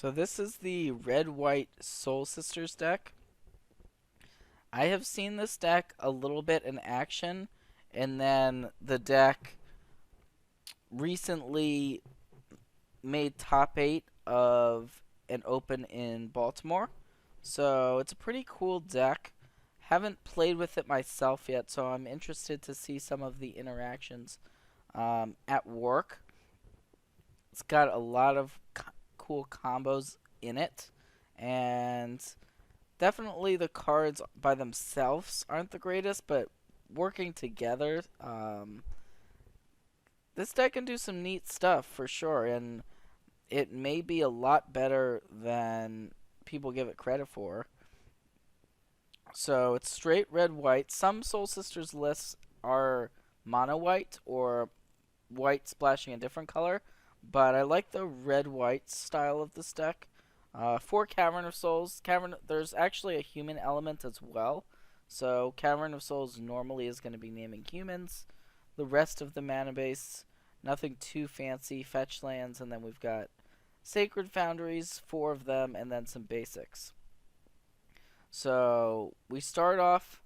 So this is the red-white Soul Sisters deck. I have seen this deck a little bit in action, and then the deck recently made top 8 of an open in Baltimore. So it's a pretty cool deck. Haven't played with it myself yet, so I'm interested to see some of the interactions at work. It's got a lot of cool combos in it, and definitely the cards by themselves aren't the greatest, but working together, this deck can do some neat stuff for sure, and it may be a lot better than people give it credit for. So it's straight red white. Some Soul Sisters lists are mono white or white splashing a different color, but I like the red white style of this deck. For Cavern of Souls, there's actually a human element as well. So Cavern of Souls normally is going to be naming humans. The rest of the mana base, nothing too fancy, fetch lands, and then we've got Sacred Foundries, 4 of them, and then some basics. So we start off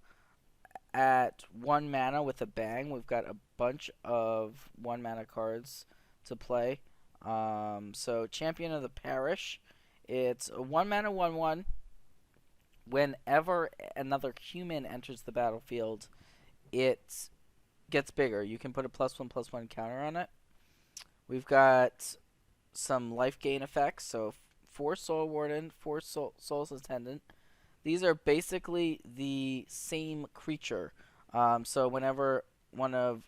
at 1 mana with a bang. We've got a bunch of 1 mana cards to play. So Champion of the Parish. It's a 1 mana 1/1. Whenever another human enters the battlefield, it gets bigger. You can put a +1/+1 counter on it. We've got some life gain effects. So 4 Soul Warden, 4 Soul's Attendant. These are basically the same creature. So whenever one of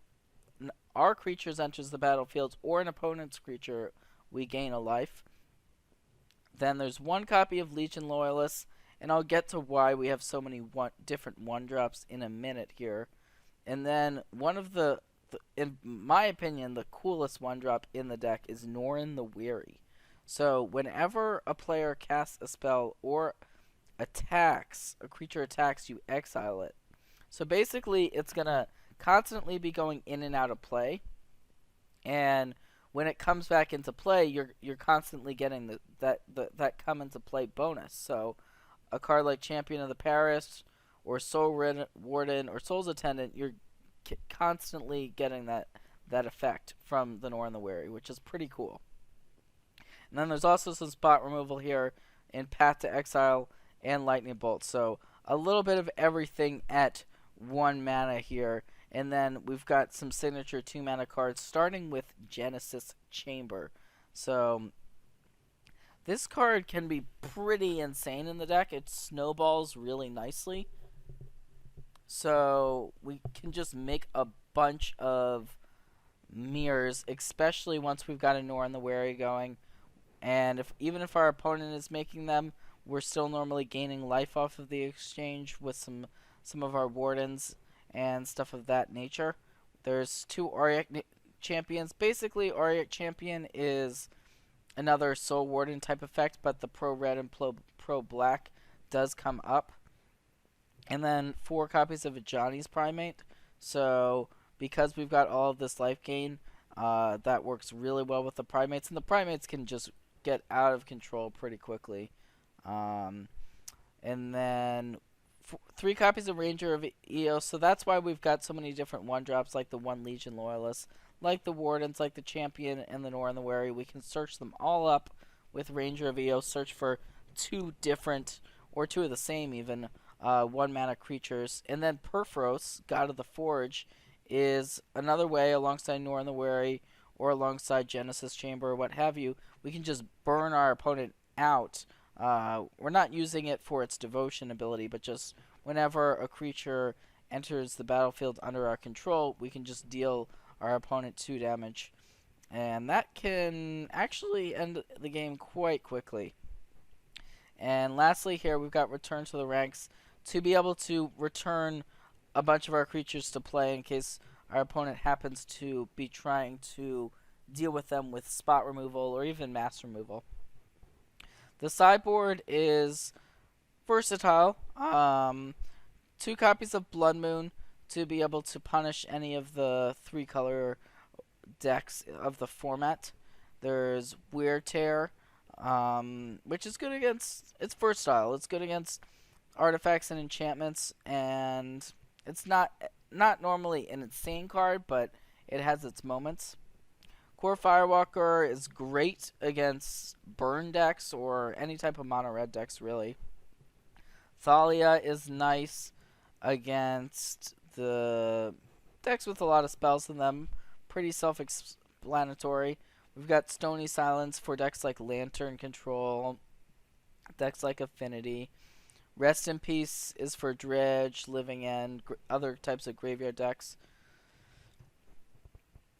our creatures enters the battlefield or an opponent's creature, we gain a life. Then there's 1 copy of Legion Loyalists, and I'll get to why we have so many different 1-drops in a minute here. And then one of in my opinion, the coolest 1-drop in the deck is Norin the Wary. So whenever a player casts a spell or a creature attacks, you exile it. So basically, it's going to constantly be going in and out of play, and when it comes back into play, you're constantly getting that come into play bonus. So a card like Champion of the Parish or Soul Warden or Soul's Attendant, you're constantly getting that effect from the Norin the Wary, which is pretty cool. And then there's also some spot removal here in Path to Exile and Lightning Bolt. So a little bit of everything at 1 mana here. And then we've got some signature 2 mana cards, starting with Genesis Chamber. So this card can be pretty insane in the deck. It snowballs really nicely. So we can just make a bunch of mirrors, especially once we've got a Norin the Wary going. And even if our opponent is making them, we're still normally gaining life off of the exchange with some of our wardens and stuff of that nature. There's 2 Auric champions. Basically, Auric champion is another Soul Warden type effect, but the pro red and pro black does come up. And then 4 copies of Johnny's Primate. So because we've got all of this life gain, that works really well with the primates, and the primates can just get out of control pretty quickly. And then 3 copies of Ranger of Eos. So that's why we've got so many different 1-drops, like the 1 Legion Loyalist, like the Wardens, like the Champion, and the Norin the Wary. We can search them all up with Ranger of Eos. Search for 2 different, or 2 of the same even, 1 mana creatures. And then Perforos, God of the Forge, is another way, alongside Norin the Wary or alongside Genesis Chamber or what have you. We can just burn our opponent out. We're not using it for its devotion ability, but just whenever a creature enters the battlefield under our control, we can just deal our opponent 2 damage. And that can actually end the game quite quickly. And lastly here, we've got Return to the Ranks, to be able to return a bunch of our creatures to play in case our opponent happens to be trying to deal with them with spot removal or even mass removal. The sideboard is versatile. 2 copies of Blood Moon to be able to punish any of the 3-color decks of the format. There's Wear Tear, which is good against, it's versatile. It's good against artifacts and enchantments, and it's not normally an insane card, but it has its moments. Core Firewalker is great against burn decks or any type of mono red decks, really. Thalia is nice against the decks with a lot of spells in them. Pretty self explanatory. We've got Stony Silence for decks like Lantern Control, decks like Affinity. Rest in Peace is for Dredge, Living End, other types of graveyard decks.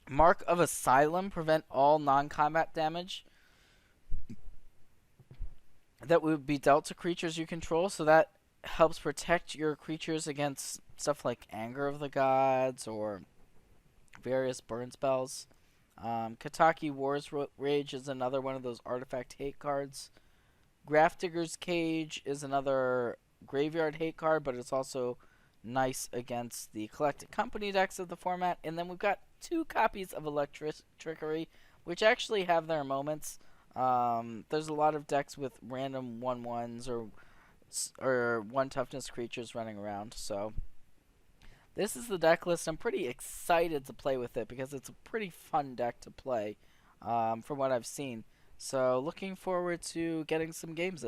Mark of Asylum, prevent all non-combat damage that would be dealt to creatures you control, so that helps protect your creatures against stuff like Anger of the Gods or various burn spells. Kataki War's Rage is another one of those artifact hate cards. Grafdigger's Cage is another graveyard hate card, but it's also nice against the Collected Company decks of the format. And then we've got 2 copies of Electric Trickery, which actually have their moments. There's a lot of decks with random 1/1s or 1 toughness creatures running around. So this is the deck list. I'm pretty excited to play with it because it's a pretty fun deck to play from what I've seen. So looking forward to getting some games in.